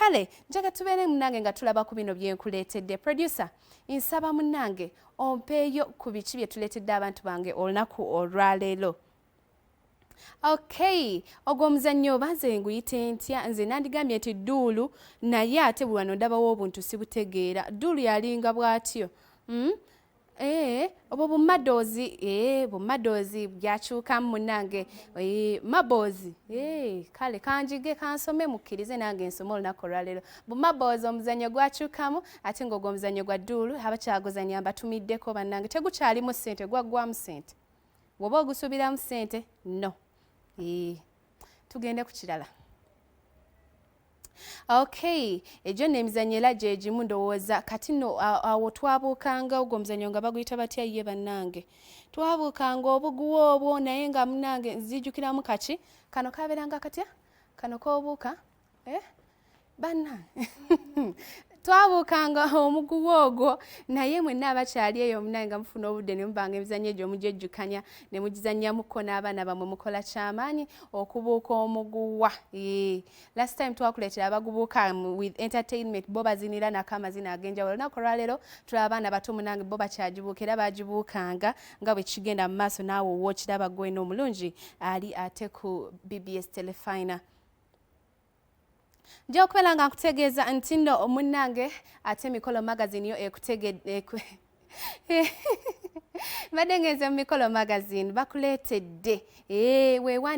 kale njaga tubeere munange nga tulaba ku bino byenkuleetedde. Producer, nsaba munange ompeeyo ku biki bye tuleetedde abantu bange olunaku olwaleero. Okay, ogwo omuzannyo oba nze nguyite ntya? Nze nandigambye nti ddulu, naye ate bwe wano ndabawo obuntu sibutegeera. Ddulu yalinga bw'atyo. Obwo bumadoozi byakyukamu munnange. Maboozi. Kale kanjige kansome mukkirize nange nsome olunaku olwaleero. Bumaboozi omuzannyo gwakyukamu ate ng'ogwo omuzannyo gwa ddulu abakyaguzannya mbatumiddeko bannange. Tegukyalimu ssente, gwaggwamu ssente. Bw'oba ogusubiramu ssente, no. Tugende ku kirala. Okay, egyo n'emizannyo era gye gimu ndowooza kati nno awo twabuukanga ogwo omuzannyo nga baguyita batya ye bannange. Twabuukanga obuguwa obwo naye nga munnange nzijukiramu kaki kano kabeeranga katya? Kano k'obuuka? Bannange twabuukanga omuguwa ogwo naye mwenna abakyali eyo munnange nga mufuna obudde ne mubanga emizannyo egyo mugyejjukanya ne mugizannyamuko n'abaana bammwe mukola kyamaanyi okubuuka omuguwa. Last time twakuleetera abagubuuka with entertainment bo bazinira nako amazina ag'enjawulo. Olunaku olwaleero tulaba abaana bato munnange bo bakyagibuuka era bagibuukanga nga bwe kigenda mu maaso naawe owookiraba gwena omulungi ali ate ku BBS Telefina. Nja okubeera nga nkutegeeza nti nno munnange ate Mikolo magazine yo ekutegedde mbadde ngenze mu Mikolo magazine bakuleetedde weewandi